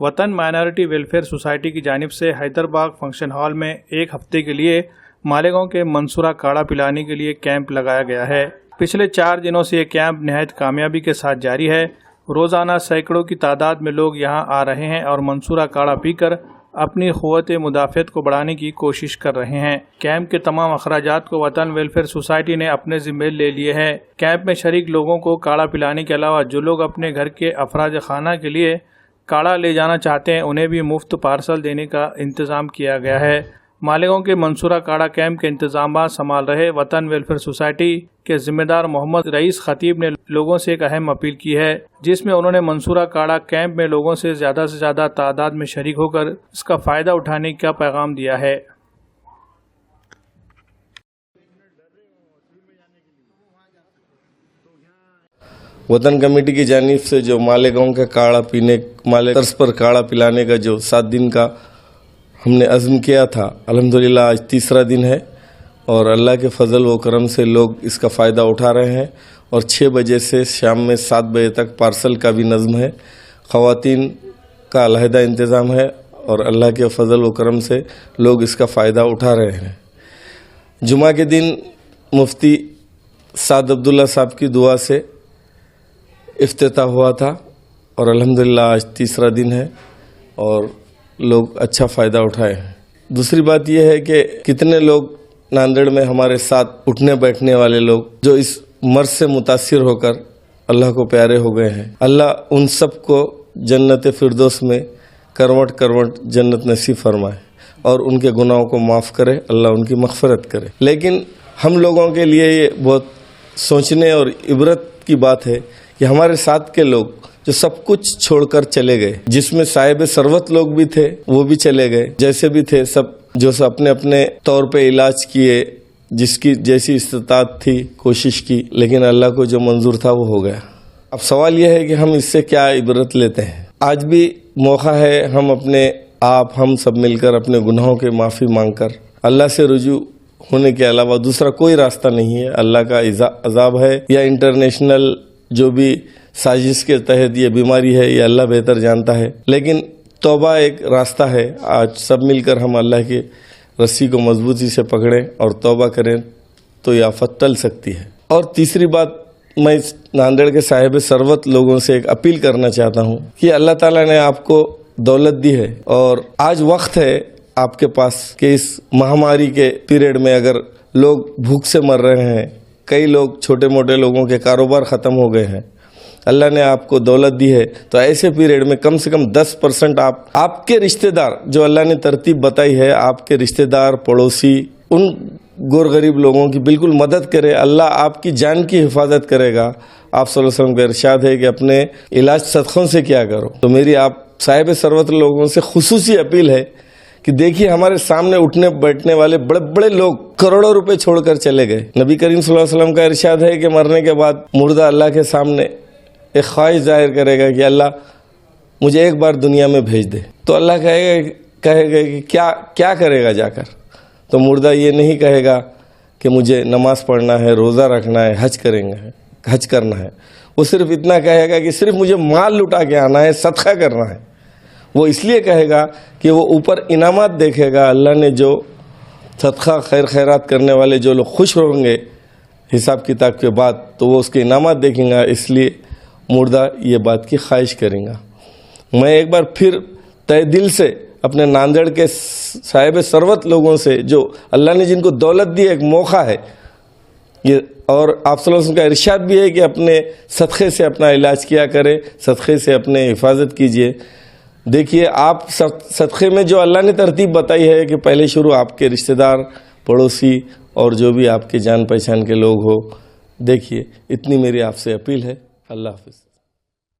وطن minority welfare society کی جانب سے حیدرباغ فنکشن ہال میں ایک ہفتے کے لیے مالیگاؤں کے منصورہ کاڑھا پلانے کے لیے کیمپ لگایا گیا ہے۔ پچھلے 4 دنوں سے یہ کیمپ نہایت کامیابی کے ساتھ جاری ہے۔ روزانہ سینکڑوں کی تعداد میں لوگ یہاں آ رہے ہیں اور منصورہ کاڑھا پی کر اپنی قوت مدافعت کو بڑھانے کی کوشش کر رہے ہیں۔ کیمپ کے تمام اخراجات کو وطن ویلفیئر سوسائٹی نے اپنے ذمہ لے لیے ہیں۔ کیمپ میں شریک لوگوں کو کاڑھا پلانے کے علاوہ جو لوگ اپنے گھر کے افراز خانہ کے لیے کاڑھا لے جانا چاہتے ہیں انہیں بھی مفت پارسل دینے کا انتظام کیا گیا ہے۔ مالیگاؤں کے منصورہ کاڑھا کیمپ کے انتظامات سنبھال رہے وطن ویلفیئر سوسائٹی کے ذمہ دار محمد رئیس خطیب نے لوگوں سے ایک اہم اپیل کی ہے، جس میں انہوں نے منصورہ کاڑھا کیمپ میں لوگوں سے زیادہ تعداد میں شریک ہو کر اس کا فائدہ اٹھانے کا پیغام دیا ہے۔ وطن کمیٹی کی جانب سے جو مالیگاؤں کا کاڑھا پینے طرز پر کاڑھا پلانے کا جو 7 دن کا ہم نے عزم کیا تھا، الحمدللہ آج تیسرا دن ہے اور اللہ کے فضل و کرم سے لوگ اس کا فائدہ اٹھا رہے ہیں اور 6 بجے سے شام میں 7 بجے تک پارسل کا بھی نظم ہے، خواتین کا علیحدہ انتظام ہے اور اللہ کے فضل و کرم سے لوگ اس کا فائدہ اٹھا رہے ہیں۔ جمعہ کے دن مفتی سعد عبداللہ صاحب کی دعا سے افتتاح ہوا تھا اور الحمدللہ آج تیسرا دن ہے اور لوگ اچھا فائدہ اٹھائے ہیں۔ دوسری بات یہ ہے کہ کتنے لوگ ناندیڑ میں ہمارے ساتھ اٹھنے بیٹھنے والے لوگ جو اس مرض سے متاثر ہو کر اللہ کو پیارے ہو گئے ہیں، اللہ ان سب کو جنت فردوس میں کروٹ جنت نصیب فرمائے اور ان کے گناہوں کو معاف کرے، اللہ ان کی مغفرت کرے۔ لیکن ہم لوگوں کے لیے یہ بہت سوچنے اور عبرت کی بات ہے کہ ہمارے ساتھ کے لوگ جو سب کچھ چھوڑ کر چلے گئے، جس میں صاحب ثروت لوگ بھی تھے وہ بھی چلے گئے، جیسے بھی تھے سب جو اپنے اپنے طور پہ علاج کیے، جس کی جیسی استطاعت تھی کوشش کی، لیکن اللہ کو جو منظور تھا وہ ہو گیا۔ اب سوال یہ ہے کہ ہم اس سے کیا عبرت لیتے ہیں؟ آج بھی موقع ہے ہم سب مل کر اپنے گناہوں کے معافی مانگ کر اللہ سے رجوع ہونے کے علاوہ دوسرا کوئی راستہ نہیں ہے۔ اللہ کا عذاب ہے یا انٹرنیشنل جو بھی سازش کے تحت یہ بیماری ہے یہ اللہ بہتر جانتا ہے، لیکن توبہ ایک راستہ ہے۔ آج سب مل کر ہم اللہ کی رسی کو مضبوطی سے پکڑیں اور توبہ کریں تو یہ آفت ٹل سکتی ہے۔ اور تیسری بات، میں اس ناندیڑ کے صاحب ثروت لوگوں سے ایک اپیل کرنا چاہتا ہوں کہ اللہ تعالیٰ نے آپ کو دولت دی ہے اور آج وقت ہے آپ کے پاس کہ اس مہاماری کے پیریڈ میں اگر لوگ بھوک سے مر رہے ہیں، کئی لوگ چھوٹے موٹے لوگوں کے کاروبار ختم ہو گئے ہیں، اللہ نے آپ کو دولت دی ہے تو ایسے پیریڈ میں کم سے کم 10% آپ کے رشتہ دار جو اللہ نے ترتیب بتائی ہے، آپ کے رشتہ دار پڑوسی ان گور غریب لوگوں کی بالکل مدد کرے، اللہ آپ کی جان کی حفاظت کرے گا۔ آپ صلی اللہ علیہ وسلم کا ارشاد ہے کہ اپنے علاج صدقوں سے کیا کرو۔ تو میری آپ صاحب ثروت لوگوں سے خصوصی اپیل ہے کہ دیکھیے ہمارے سامنے اٹھنے بیٹھنے والے بڑے بڑے لوگ کروڑوں روپے چھوڑ کر چلے گئے۔ نبی کریم صلی اللہ علیہ وسلم کا ارشاد ہے کہ مرنے کے بعد مردہ اللہ کے سامنے ایک خواہش ظاہر کرے گا کہ اللہ مجھے ایک بار دنیا میں بھیج دے، تو اللہ کہے گا کہ کیا کرے گا جا کر؟ تو مردہ یہ نہیں کہے گا کہ مجھے نماز پڑھنا ہے، روزہ رکھنا ہے، حج کرنا ہے، وہ صرف اتنا کہے گا کہ صرف مجھے مال لٹا کے آنا ہے، صدقہ کرنا ہے۔ وہ اس لیے کہے گا کہ وہ اوپر انعامات دیکھے گا، اللہ نے جو صدقہ خیرات کرنے والے جو لوگ خوش ہوں گے حساب کتاب کے بعد تو وہ اس کے انعامات دیکھیں گا، اس لیے مردہ یہ بات کی خواہش کریں گا۔ میں ایک بار پھر تہ دل سے اپنے ناندیڑ کے صاحب ثروت لوگوں سے جو اللہ نے جن کو دولت دی ایک موقع ہے یہ، اور آپ صلی اللہ علیہ وسلم کا ارشاد بھی ہے کہ اپنے صدقے سے اپنا علاج کیا کرے، صدقے سے اپنے حفاظت کیجئے۔ دیکھیے آپ صدقے میں جو اللہ نے ترتیب بتائی ہے کہ پہلے شروع آپ کے رشتہ دار پڑوسی اور جو بھی آپ کے جان پہچان کے لوگ ہو، دیکھیے اتنی میری آپ سے اپیل ہے۔ اللہ حافظ۔